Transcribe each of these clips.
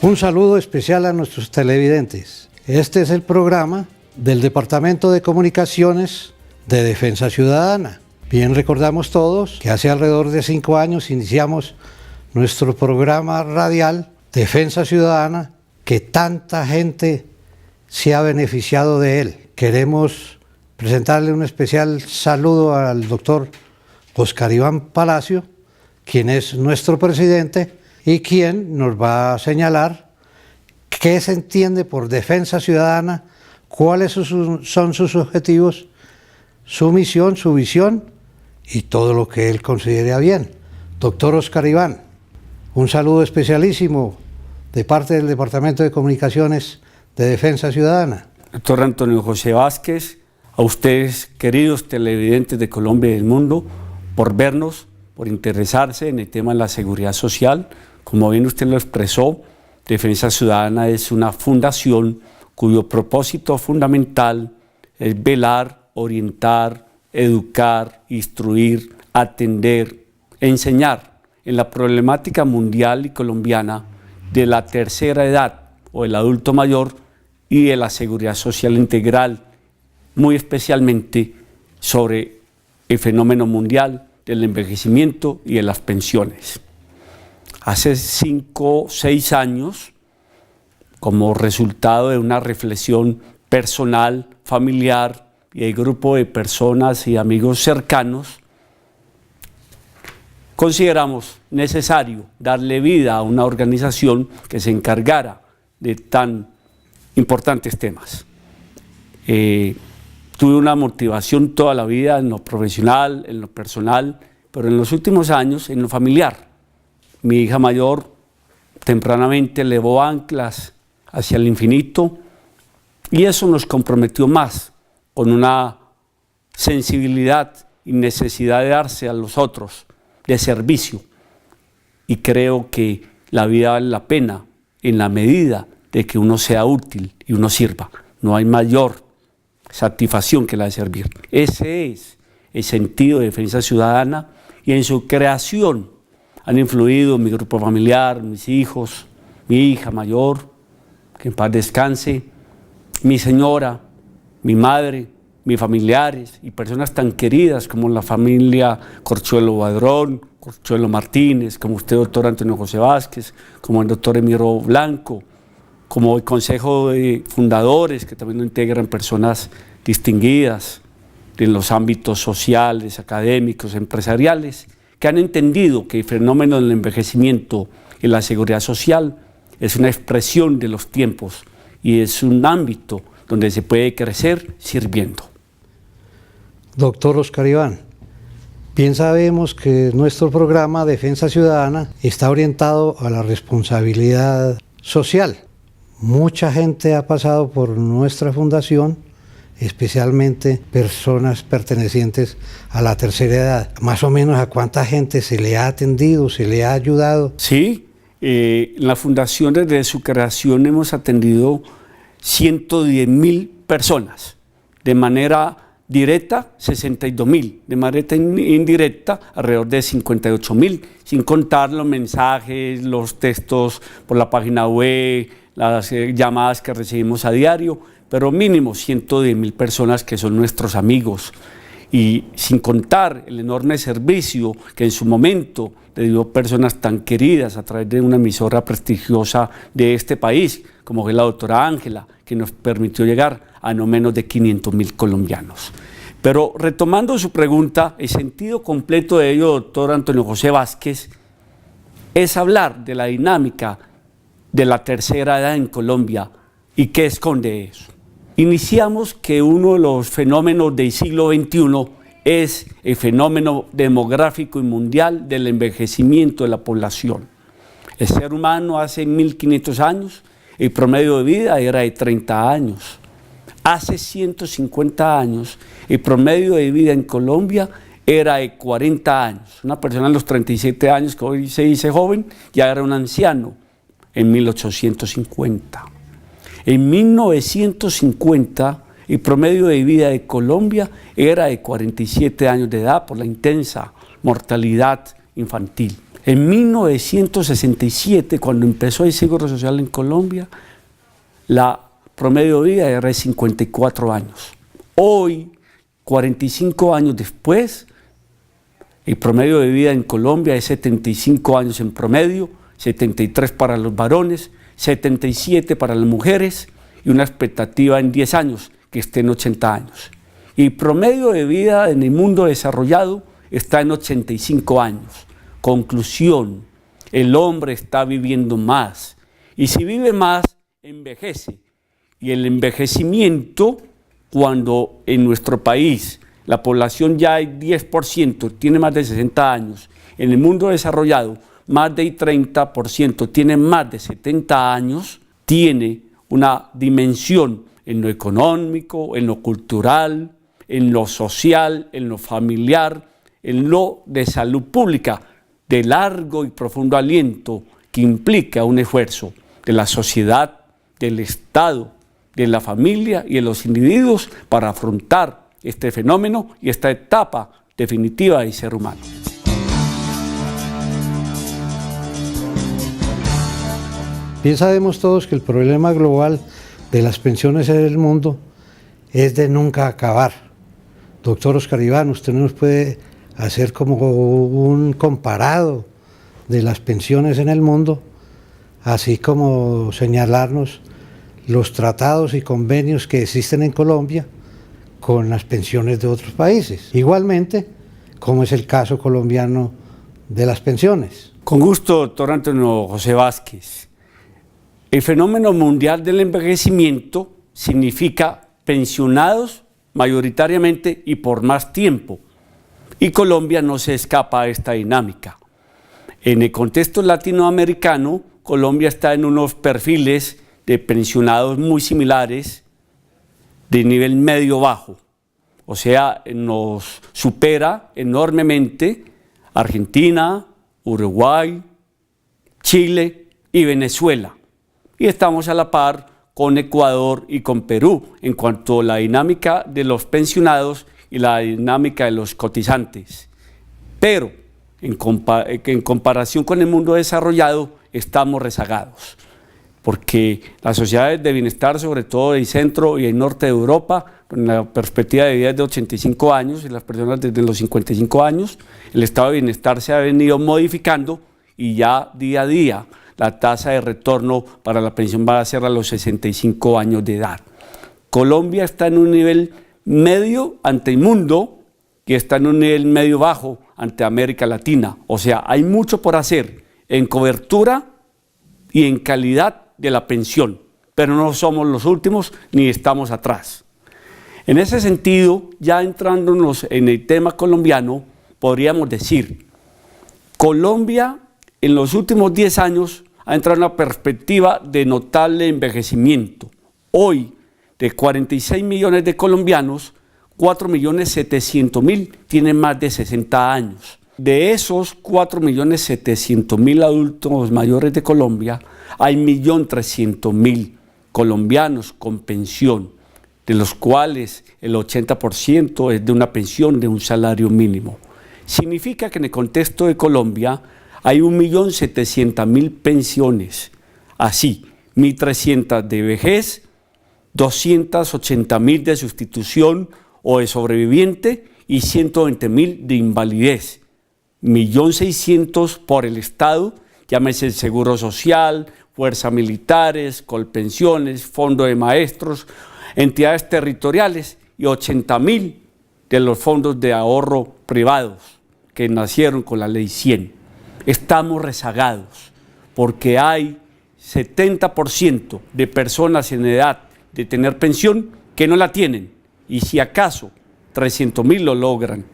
Un saludo especial a nuestros televidentes. Este es el programa del Departamento de Comunicaciones de Defensa Ciudadana. Bien recordamos todos que hace alrededor de 5 años iniciamos nuestro programa radial Defensa Ciudadana, que tanta gente se ha beneficiado de él. Queremos presentarle un especial saludo al doctor Oscar Iván Palacio, quien es nuestro presidente y quien nos va a señalar qué se entiende por defensa ciudadana, cuáles son sus objetivos, su misión, su visión y todo lo que él considere bien. Doctor Oscar Iván, un saludo especialísimo de parte del Departamento de Comunicaciones de Defensa Ciudadana. Doctor Antonio José Vázquez, a ustedes, queridos televidentes de Colombia y del mundo, por vernos, por interesarse en el tema de la seguridad social. Como bien usted lo expresó, Defensa Ciudadana es una fundación cuyo propósito fundamental es velar, orientar, educar, instruir, atender, enseñar en la problemática mundial y colombiana de la tercera edad o el adulto mayor y de la seguridad social integral, muy especialmente sobre el fenómeno mundial del envejecimiento y de las pensiones. Hace 5 o 6 años, como resultado de una reflexión personal, familiar y de grupo de personas y amigos cercanos, consideramos necesario darle vida a una organización que se encargara de tan importantes temas. Tuve una motivación toda la vida en lo profesional, en lo personal, pero en los últimos años en lo familiar. Mi hija mayor tempranamente elevó anclas hacia el infinito y eso nos comprometió más con una sensibilidad y necesidad de darse a los otros, de servicio. Y creo que la vida vale la pena en la medida de que uno sea útil y uno sirva. No hay mayor satisfacción que la de servir. Ese es el sentido de Defensa Ciudadana y en su creación han influido mi grupo familiar, mis hijos, mi hija mayor, que en paz descanse, mi señora, mi madre, mis familiares y personas tan queridas como la familia Corchuelo Badrón, Corchuelo Martínez, como usted, doctor Antonio José Vázquez, como el doctor Emiro Blanco, como el consejo de fundadores, que también lo integran personas distinguidas en los ámbitos sociales, académicos, empresariales, que han entendido que el fenómeno del envejecimiento y la seguridad social es una expresión de los tiempos y es un ámbito donde se puede crecer sirviendo. Doctor Oscar Iván, bien sabemos que nuestro programa Defensa Ciudadana está orientado a la responsabilidad social. Mucha gente ha pasado por nuestra fundación, especialmente personas pertenecientes a la tercera edad. Más o menos, ¿a cuánta gente se le ha atendido, se le ha ayudado? Sí, en la fundación desde su creación hemos atendido 110.000 personas, de manera directa 62.000, de manera indirecta alrededor de 58.000, sin contar los mensajes, los textos por la página web, las llamadas que recibimos a diario, pero mínimo 110.000 personas que son nuestros amigos, y sin contar el enorme servicio que en su momento le dio personas tan queridas a través de una emisora prestigiosa de este país, como fue la doctora Ángela, que nos permitió llegar a no menos de 500.000 colombianos. Pero retomando su pregunta, el sentido completo de ello, doctor Antonio José Vázquez, es hablar de la dinámica de la tercera edad en Colombia y qué esconde eso. Iniciamos que uno de los fenómenos del siglo XXI es el fenómeno demográfico y mundial del envejecimiento de la población. El ser humano hace 1500 años, el promedio de vida era de 30 años. Hace 150 años, el promedio de vida en Colombia era de 40 años. Una persona de los 37 años, que hoy se dice joven, ya era un anciano en 1850. En 1950, el promedio de vida de Colombia era de 47 años de edad por la intensa mortalidad infantil. En 1967, cuando empezó el Seguro Social en Colombia, la promedio de vida era de 54 años. Hoy, 45 años después, el promedio de vida en Colombia es 75 años en promedio, 73 para los varones, 77 para las mujeres y una expectativa en 10 años que esté en 80 años. Y el promedio de vida en el mundo desarrollado está en 85 años. Conclusión, el hombre está viviendo más y si vive más, envejece. Y el envejecimiento, cuando en nuestro país la población ya el 10% tiene más de 60 años, en el mundo desarrollado más del 30% tiene más de 70 años, tiene una dimensión en lo económico, en lo cultural, en lo social, en lo familiar, en lo de salud pública, de largo y profundo aliento que implica un esfuerzo de la sociedad, del Estado, de la familia y de los individuos para afrontar este fenómeno y esta etapa definitiva del ser humano. Bien sabemos todos que el problema global de las pensiones en el mundo es de nunca acabar. Doctor Oscar Iván, usted nos puede hacer como un comparado de las pensiones en el mundo, así como señalarnos los tratados y convenios que existen en Colombia con las pensiones de otros países. Igualmente, como es el caso colombiano de las pensiones. Con gusto, doctor Antonio José Vázquez. El fenómeno mundial del envejecimiento significa pensionados mayoritariamente y por más tiempo. Y Colombia no se escapa a esta dinámica. En el contexto latinoamericano, Colombia está en unos perfiles de pensionados muy similares de nivel medio-bajo. O sea, nos supera enormemente Argentina, Uruguay, Chile y Venezuela. Y estamos a la par con Ecuador y con Perú en cuanto a la dinámica de los pensionados y la dinámica de los cotizantes. Pero en comparación con el mundo desarrollado estamos rezagados, porque las sociedades de bienestar, sobre todo del centro y el norte de Europa, con la perspectiva de vida de 85 años y las personas desde los 55 años, el estado de bienestar se ha venido modificando y ya día a día la tasa de retorno para la pensión va a ser a los 65 años de edad. Colombia está en un nivel medio ante el mundo y está en un nivel medio bajo ante América Latina. O sea, hay mucho por hacer en cobertura y en calidad de la pensión, pero no somos los últimos ni estamos atrás. En ese sentido, ya entrándonos en el tema colombiano, podríamos decir, Colombia en los últimos 10 años ha entrado en una perspectiva de notable envejecimiento. Hoy, de 46 millones de colombianos, 4.700.000 tienen más de 60 años. De esos 4.700.000 adultos mayores de Colombia, hay 1.300.000 colombianos con pensión, de los cuales el 80% es de una pensión de un salario mínimo. Significa que en el contexto de Colombia hay 1.700.000 pensiones, así, 1.300 de vejez, 280.000 de sustitución o de sobreviviente y 120.000 de invalidez. 1.600.000 por el Estado, llámese el Seguro Social, fuerzas militares, colpensiones, fondo de maestros, entidades territoriales y 80.000 de los fondos de ahorro privados que nacieron con la Ley 100. Estamos rezagados porque hay 70% de personas en edad de tener pensión que no la tienen y si acaso 300.000 lo logran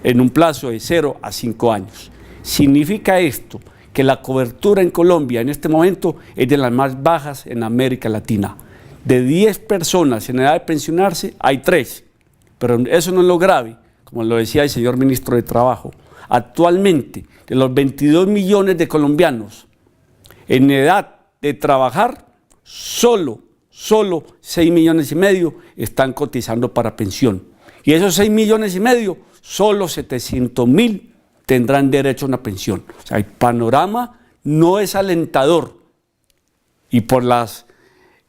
en un plazo de 0 a 5 años. Significa esto que la cobertura en Colombia en este momento es de las más bajas en América Latina. De 10 personas en edad de pensionarse hay 3, pero eso no es lo grave, como lo decía el señor ministro de Trabajo. Actualmente, de los 22 millones de colombianos en edad de trabajar, solo 6,5 millones están cotizando para pensión. Y esos 6,5 millones, solo 700.000 tendrán derecho a una pensión. O sea, el panorama no es alentador y por las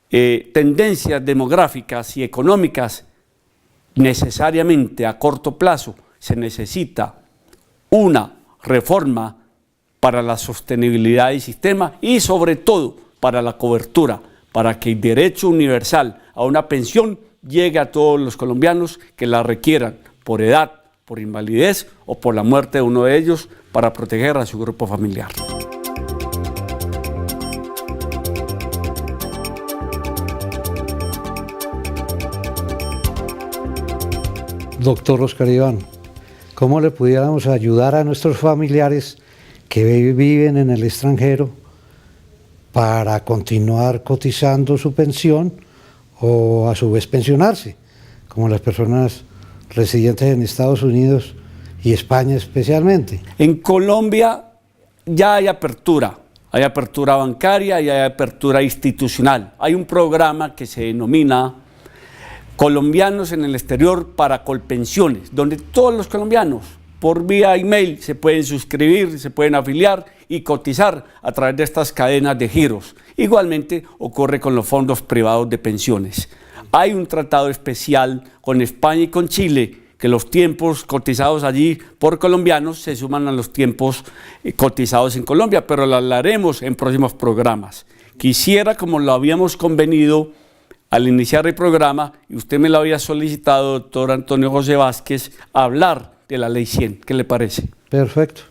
tendencias demográficas y económicas, necesariamente a corto plazo se necesita una reforma para la sostenibilidad del sistema y sobre todo para la cobertura, para que el derecho universal a una pensión llegue a todos los colombianos que la requieran por edad, por invalidez o por la muerte de uno de ellos, para proteger a su grupo familiar. Doctor Oscar Iván, ¿cómo le pudiéramos ayudar a nuestros familiares que viven en el extranjero para continuar cotizando su pensión o a su vez pensionarse, como las personas residentes en Estados Unidos y España especialmente? En Colombia ya hay apertura bancaria y hay apertura institucional. Hay un programa que se denomina Colombianos en el Exterior para Colpensiones, donde todos los colombianos por vía email se pueden suscribir, se pueden afiliar y cotizar a través de estas cadenas de giros. Igualmente ocurre con los fondos privados de pensiones. Hay un tratado especial con España y con Chile, que los tiempos cotizados allí por colombianos se suman a los tiempos cotizados en Colombia, pero lo hablaremos en próximos programas. Quisiera, como lo habíamos convenido al iniciar el programa, y usted me lo había solicitado, doctor Antonio José Vázquez, hablar de la Ley 100. ¿Qué le parece? Perfecto.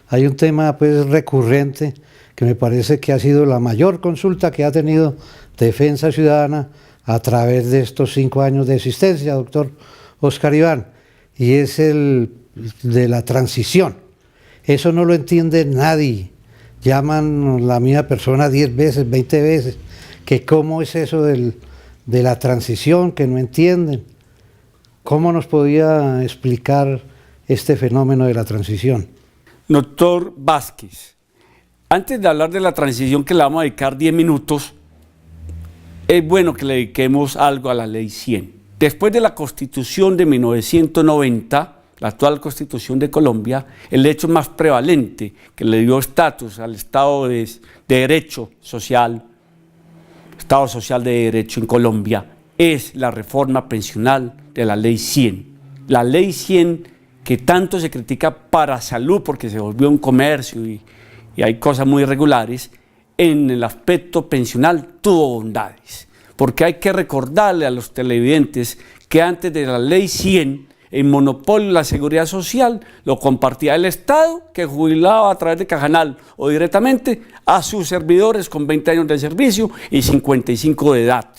Hay un tema pues recurrente que me parece que ha sido la mayor consulta que ha tenido Defensa Ciudadana a través de estos 5 años de existencia, doctor Oscar Iván, y es el de la transición. Eso no lo entiende nadie. Llaman la misma persona 10 veces, 20 veces, que cómo es eso de la transición, que no entienden. ¿Cómo nos podía explicar este fenómeno de la transición? Doctor Vázquez, antes de hablar de la transición, que le vamos a dedicar 10 minutos, es bueno que le dediquemos algo a la Ley 100. Después de la Constitución de 1990, la actual Constitución de Colombia, el hecho más prevalente que le dio estatus al Estado de Derecho Social, Estado Social de Derecho en Colombia, es la reforma pensional de la Ley 100. La Ley 100 que tanto se critica para salud porque se volvió un comercio y hay cosas muy irregulares, en el aspecto pensional tuvo bondades. Porque hay que recordarle a los televidentes que antes de la Ley 100, el monopolio de la seguridad social lo compartía el Estado, que jubilaba a través de Cajanal o directamente a sus servidores con 20 años de servicio y 55 de edad.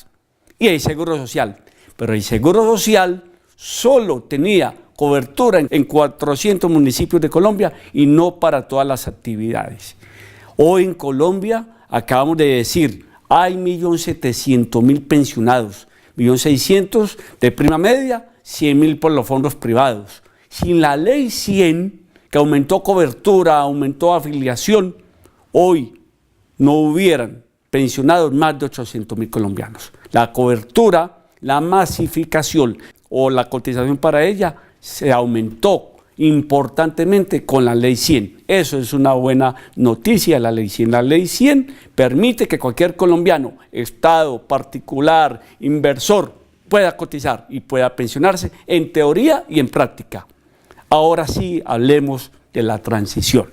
Y el Seguro Social. Pero el Seguro Social solo tenía cobertura en 400 municipios de Colombia y no para todas las actividades. Hoy en Colombia, acabamos de decir, hay 1.700.000 pensionados, 1.600.000 de prima media, 100.000 por los fondos privados. Sin la Ley 100, que aumentó cobertura, aumentó afiliación, hoy no hubieran pensionados más de 800.000 colombianos. La cobertura, la masificación o la cotización para ella se aumentó importantemente con la Ley 100. Eso es una buena noticia, la Ley 100. La Ley 100 permite que cualquier colombiano, Estado, particular, inversor, pueda cotizar y pueda pensionarse en teoría y en práctica. Ahora sí, hablemos de la transición.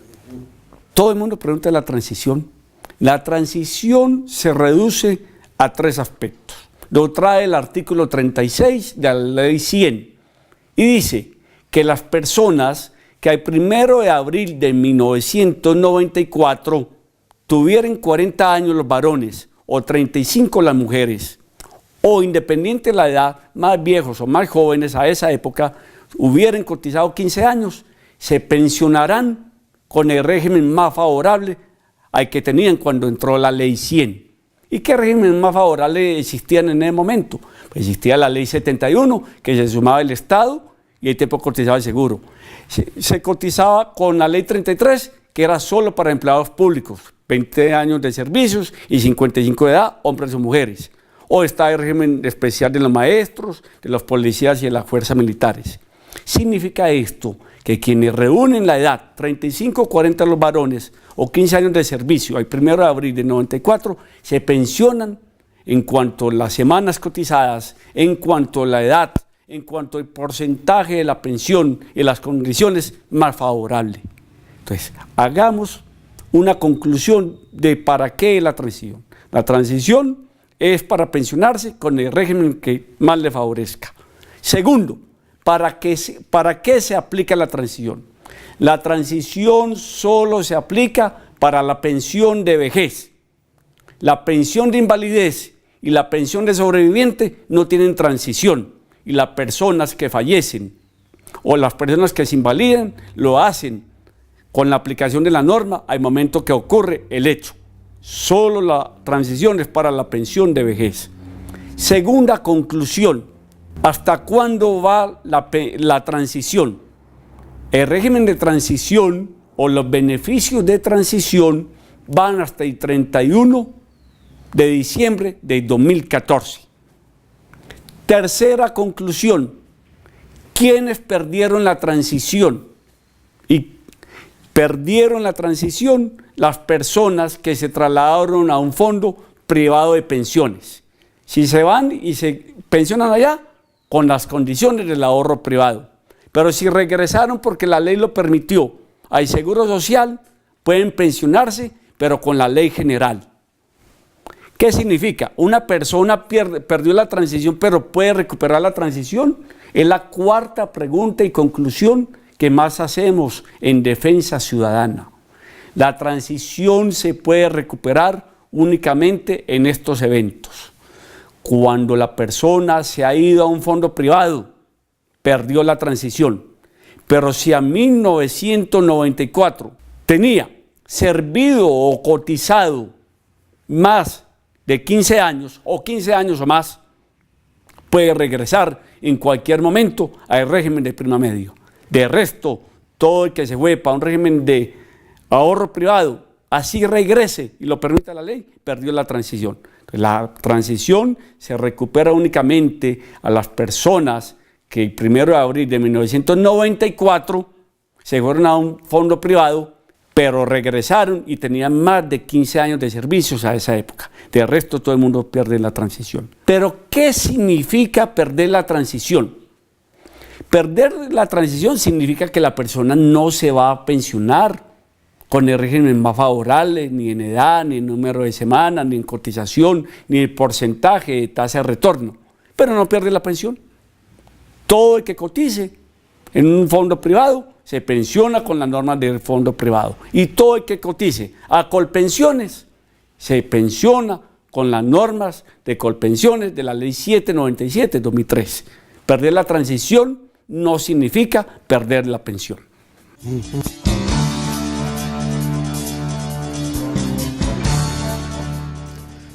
Todo el mundo pregunta de la transición. La transición se reduce a 3 aspectos. Lo trae el artículo 36 de la Ley 100 y dice que las personas que al 1 de abril de 1994 tuvieran 40 años los varones o 35 las mujeres, o independiente de la edad, más viejos o más jóvenes a esa época, hubieran cotizado 15 años, se pensionarán con el régimen más favorable al que tenían cuando entró la Ley 100. ¿Y qué régimen más favorable existían en ese momento? Pues existía la Ley 71, que se sumaba el Estado y el tiempo cotizaba el seguro. Se cotizaba con la Ley 33, que era solo para empleados públicos, 20 años de servicios y 55 de edad, hombres o mujeres. O está el régimen especial de los maestros, de los policías y de las fuerzas militares. Significa esto que quienes reúnen la edad, 35 o 40 los varones, o 15 años de servicio, al 1 de abril de 94, se pensionan en cuanto a las semanas cotizadas, en cuanto a la edad, en cuanto al porcentaje de la pensión y las condiciones más favorables. Entonces, hagamos una conclusión de para qué es la transición. La transición es para pensionarse con el régimen que más le favorezca. Segundo, ¿para qué se aplica la transición? La transición solo se aplica para la pensión de vejez. La pensión de invalidez y la pensión de sobreviviente no tienen transición, y las personas que fallecen o las personas que se invalidan lo hacen con la aplicación de la norma al momento que ocurre el hecho. Solo la transición es para la pensión de vejez. Segunda conclusión, ¿hasta cuándo va la transición? El régimen de transición o los beneficios de transición van hasta el 31 de diciembre de 2014. Tercera conclusión, ¿quiénes perdieron la transición? Y perdieron la transición las personas que se trasladaron a un fondo privado de pensiones. Si se van y se pensionan allá, con las condiciones del ahorro privado. Pero si regresaron porque la ley lo permitió al Seguro Social, pueden pensionarse, pero con la ley general. ¿Qué significa? Una persona perdió la transición, pero puede recuperar la transición. Es la cuarta pregunta y conclusión que más hacemos en Defensa Ciudadana. La transición se puede recuperar únicamente en estos eventos. Cuando la persona se ha ido a un fondo privado, perdió la transición. Pero si a 1994 tenía servido o cotizado más de 15 años o 15 años o más, puede regresar en cualquier momento al régimen de prima medio. De resto, todo el que se fue para un régimen de ahorro privado, así regrese y lo permita la ley, perdió la transición. La transición se recupera únicamente a las personas que el 1 de abril de 1994 se fueron a un fondo privado, pero regresaron y tenían más de 15 años de servicios a esa época. De resto, todo el mundo pierde la transición. Pero, ¿qué significa perder la transición? Perder la transición significa que la persona no se va a pensionar con el régimen más favorable, ni en edad, ni en número de semanas, ni en cotización, ni en porcentaje de tasa de retorno, pero no pierde la pensión. Todo el que cotice en un fondo privado se pensiona con las normas del fondo privado, y todo el que cotice a Colpensiones se pensiona con las normas de Colpensiones de la Ley 797 de 2003. Perder la transición no significa perder la pensión.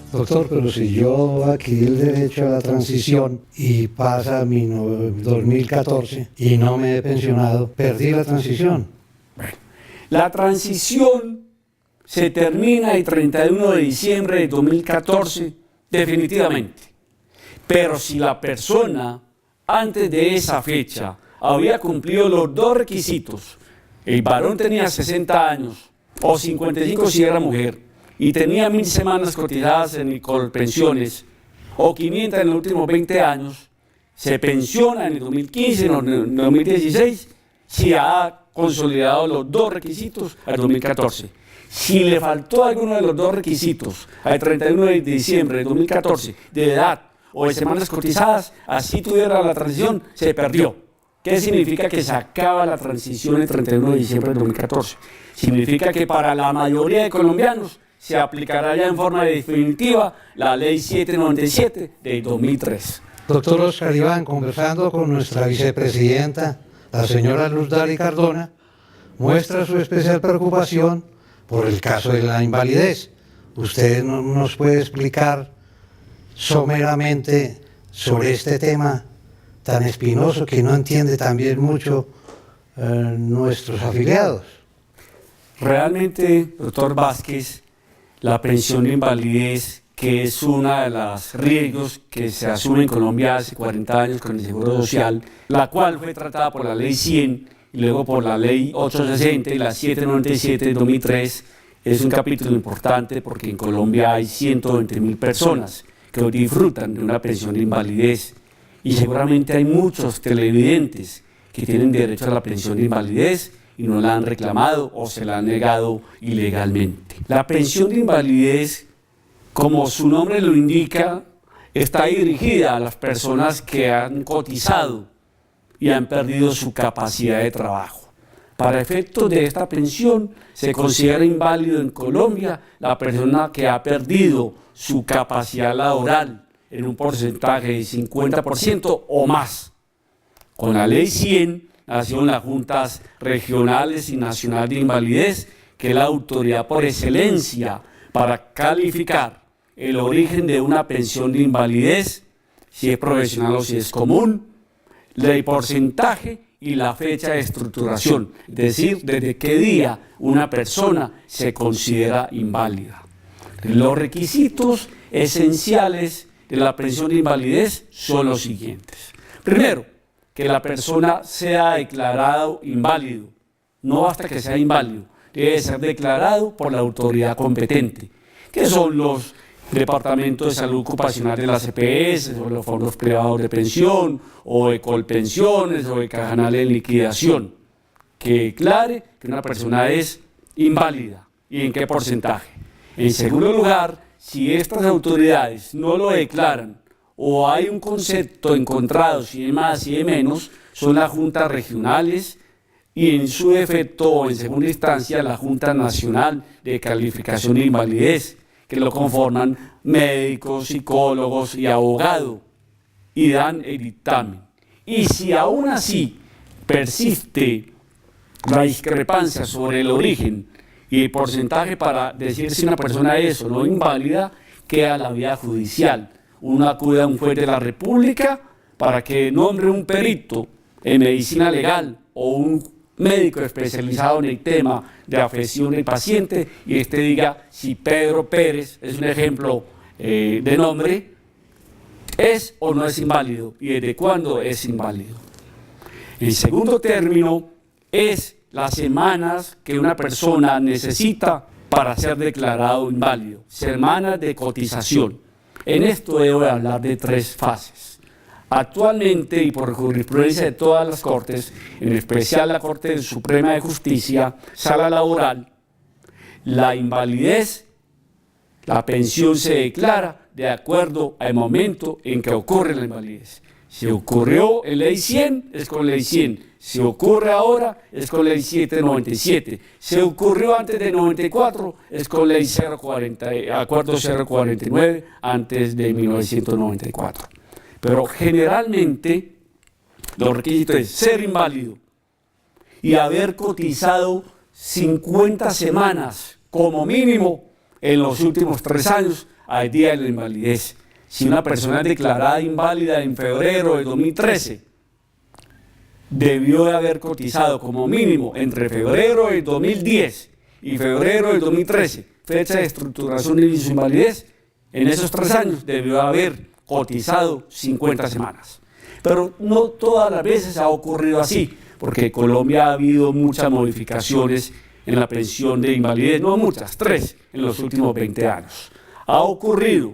Doctor, pero si yo adquirí el derecho a la transición y pasa mi 2014 y no me he pensionado, perdí la transición. La transición se termina el 31 de diciembre de 2014 definitivamente. Pero si la persona antes de esa fecha había cumplido los dos requisitos, el varón tenía 60 años o 55 si era mujer, y tenía 1000 semanas cotizadas en Colpensiones o 500 en los últimos 20 años, se pensiona en el 2015, en el 2016, si ha consolidado los dos requisitos al 2014. Si le faltó alguno de los dos requisitos al 31 de diciembre de 2014, de edad o de semanas cotizadas, así tuviera la transición, se perdió. ¿Qué significa que se acaba la transición el 31 de diciembre de 2014? Significa que para la mayoría de colombianos se aplicará ya en forma definitiva la Ley 797 de 2003. Doctor Oscar Iván, conversando con nuestra vicepresidenta, la señora Luz Dari Cardona, muestra su especial preocupación por el caso de la invalidez. ¿Usted nos puede explicar someramente sobre este tema tan espinoso que no entiende también mucho nuestros afiliados? Realmente, doctor Vázquez, la pensión de invalidez que es uno de los riesgos que se asume en Colombia hace 40 años con el Seguro Social, la cual fue tratada por la Ley 100 y luego por la Ley 860 y la 797 de 2003. Es un capítulo importante porque en Colombia hay 120.000 personas que hoy disfrutan de una pensión de invalidez y seguramente hay muchos televidentes que tienen derecho a la pensión de invalidez y no la han reclamado o se la han negado ilegalmente. La pensión de invalidez, como su nombre lo indica, está dirigida a las personas que han cotizado y han perdido su capacidad de trabajo. Para efectos de esta pensión, se considera inválido en Colombia la persona que ha perdido su capacidad laboral en un porcentaje de 50% o más. Con la Ley 100 nacieron las juntas regionales y nacionales de invalidez, que es la autoridad por excelencia para calificar el origen de una pensión de invalidez, si es profesional o si es común, el porcentaje y la fecha de estructuración, es decir, desde qué día una persona se considera inválida. Los requisitos esenciales de la pensión de invalidez son los siguientes. Primero, que la persona sea declarado inválido. No basta que sea inválido, debe ser declarado por la autoridad competente, que son los Departamentos de Salud Ocupacional de las EPS, o los fondos privados de pensión, o de Colpensiones, o de Cajanal en liquidación, que declare que una persona es inválida y en qué porcentaje. En segundo lugar, si estas autoridades no lo declaran o hay un concepto encontrado, si de más y de menos, son las juntas regionales y en su defecto o en segunda instancia la Junta Nacional de Calificación de Invalidez, que lo conforman médicos, psicólogos y abogados y dan el dictamen. Y si aún así persiste la discrepancia sobre el origen y el porcentaje para decir si una persona es o no inválida, queda la vía judicial. Uno acude a un juez de la República para que nombre un perito en medicina legal o un médico especializado en el tema de afección del paciente y este diga si Pedro Pérez, es un ejemplo de nombre, es o no es inválido y desde cuándo es inválido. En segundo término, es las semanas que una persona necesita para ser declarado inválido, semanas de cotización. En esto debo hablar de tres fases. Actualmente, y por jurisprudencia de todas las cortes, en especial la Corte Suprema de Justicia, Sala Laboral, la invalidez, la pensión se declara de acuerdo al momento en que ocurre la invalidez. Si ocurrió en Ley 100, es con Ley 100. Si ocurre ahora, es con Ley 797. Si ocurrió antes de 94, es con Ley 040, Acuerdo 049, antes de 1994. Pero generalmente los requisitos es ser inválido y haber cotizado 50 semanas como mínimo en los últimos 3 años al día de la invalidez. Si una persona es declarada inválida en febrero de 2013, debió de haber cotizado como mínimo entre febrero de 2010 y febrero de 2013, fecha de estructuración de su invalidez, en esos 3 años debió haber cotizado 50 semanas. Pero no todas las veces ha ocurrido así, porque en Colombia ha habido muchas modificaciones en la pensión de invalidez, no muchas, 3 en los últimos 20 años. Ha ocurrido,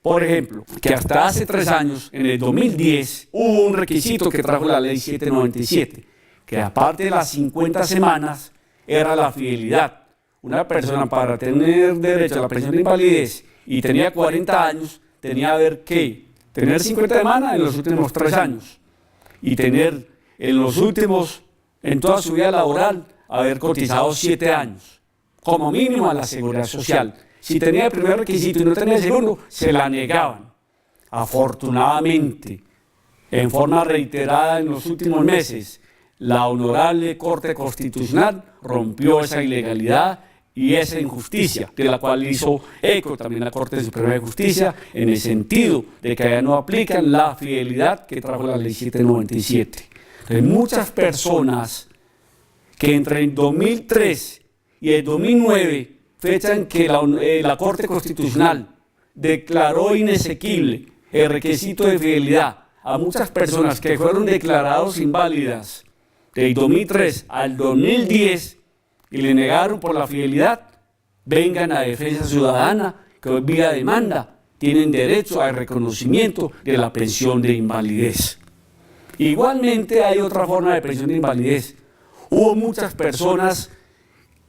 por ejemplo, que hasta hace 3 años, en el 2010, hubo un requisito que trajo la Ley 797, que aparte de las 50 semanas, era la fidelidad. Una persona para tener derecho a la pensión de invalidez y tenía 40 años, tenía que tener 50 semanas en los últimos 3 años y tener en toda su vida laboral, haber cotizado 7 años, como mínimo a la Seguridad Social. Si tenía el primer requisito y no tenía el segundo, se la negaban. Afortunadamente, en forma reiterada en los últimos meses, la Honorable Corte Constitucional rompió esa ilegalidad y esa injusticia, de la cual hizo eco también la Corte Suprema de Justicia, en el sentido de que allá no aplican la fidelidad que trajo la Ley 797. Entonces, muchas personas que entre el 2003 y el 2009, fecha en que la Corte Constitucional declaró inexequible el requisito de fidelidad a muchas personas que fueron declarados inválidas del 2003 al 2010 y le negaron por la fidelidad, vengan a Defensa Ciudadana, que hoy vía demanda tienen derecho al reconocimiento de la pensión de invalidez. Igualmente hay otra forma de pensión de invalidez. Hubo muchas personas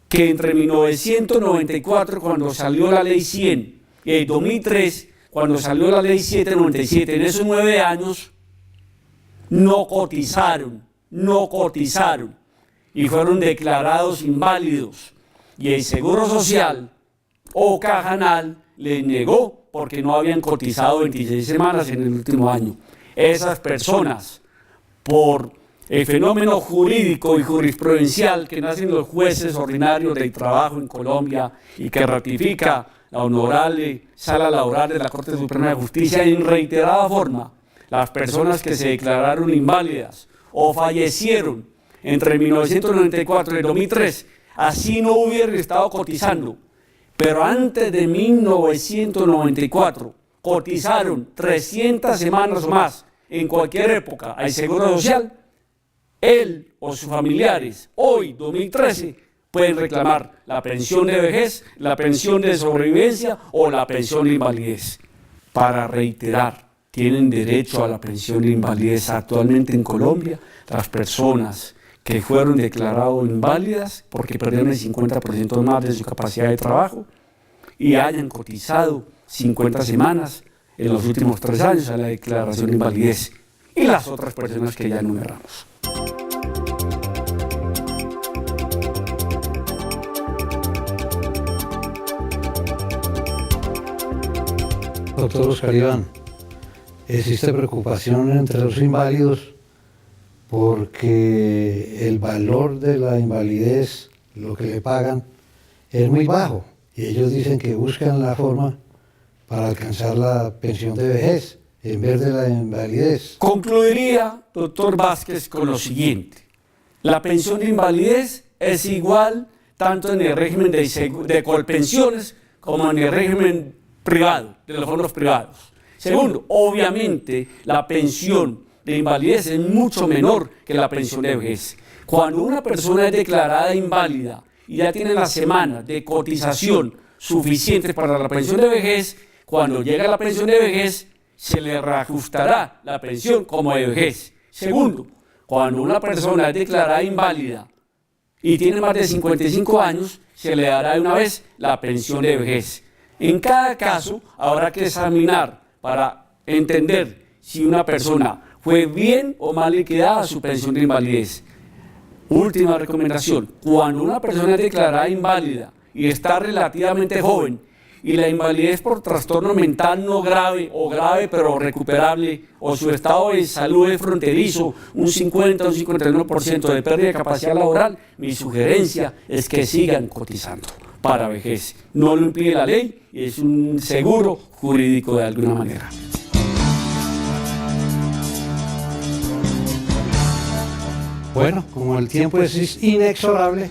que entre 1994, cuando salió la ley 100, y el 2003, cuando salió la ley 797, en esos 9 años, no cotizaron y fueron declarados inválidos. Y el Seguro Social o Cajanal les negó porque no habían cotizado 26 semanas en el último año. Esas personas, por el fenómeno jurídico y jurisprudencial que nacen los jueces ordinarios del trabajo en Colombia y que ratifica la honorable Sala Laboral de la Corte Suprema de Justicia en reiterada forma, las personas que se declararon inválidas o fallecieron entre 1994 y 2003, así no hubieran estado cotizando, pero antes de 1994 cotizaron 300 semanas o más en cualquier época al Seguro Social, él o sus familiares, hoy, 2013, pueden reclamar la pensión de vejez, la pensión de sobrevivencia o la pensión de invalidez. Para reiterar, tienen derecho a la pensión de invalidez actualmente en Colombia las personas que fueron declaradas inválidas porque perdieron el 50% más de su capacidad de trabajo y hayan cotizado 50 semanas en los últimos 3 años a la declaración de invalidez, y las otras personas que ya enumeramos. Doctor Oscar Iván, existe preocupación entre los inválidos porque el valor de la invalidez, lo que le pagan, es muy bajo. Y ellos dicen que buscan la forma para alcanzar la pensión de vejez en vez de la invalidez. Concluiría, doctor Vázquez, con lo siguiente. La pensión de invalidez es igual tanto en el régimen de colpensiones como en el régimen privado, de los fondos privados. Segundo, obviamente, la pensión de invalidez es mucho menor que la pensión de vejez. Cuando una persona es declarada inválida y ya tiene las semanas de cotización suficientes para la pensión de vejez, cuando llega la pensión de vejez, se le reajustará la pensión como de vejez. Segundo, cuando una persona es declarada inválida y tiene más de 55 años, se le dará de una vez la pensión de vejez. En cada caso, habrá que examinar para entender si una persona fue bien o mal liquidada su pensión de invalidez. Última recomendación, cuando una persona es declarada inválida y está relativamente joven y la invalidez por trastorno mental no grave o grave pero recuperable o su estado de salud es fronterizo, un 50 o un 51% de pérdida de capacidad laboral, mi sugerencia es que sigan cotizando para vejez. No lo impide la ley y es un seguro jurídico de alguna manera. Bueno, como el tiempo es inexorable,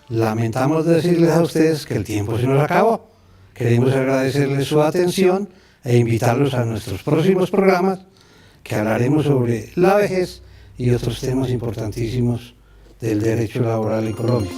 lamentamos decirles a ustedes que el tiempo se nos acabó. Queremos agradecerles su atención e invitarlos a nuestros próximos programas, que hablaremos sobre la vejez y otros temas importantísimos del derecho laboral en Colombia.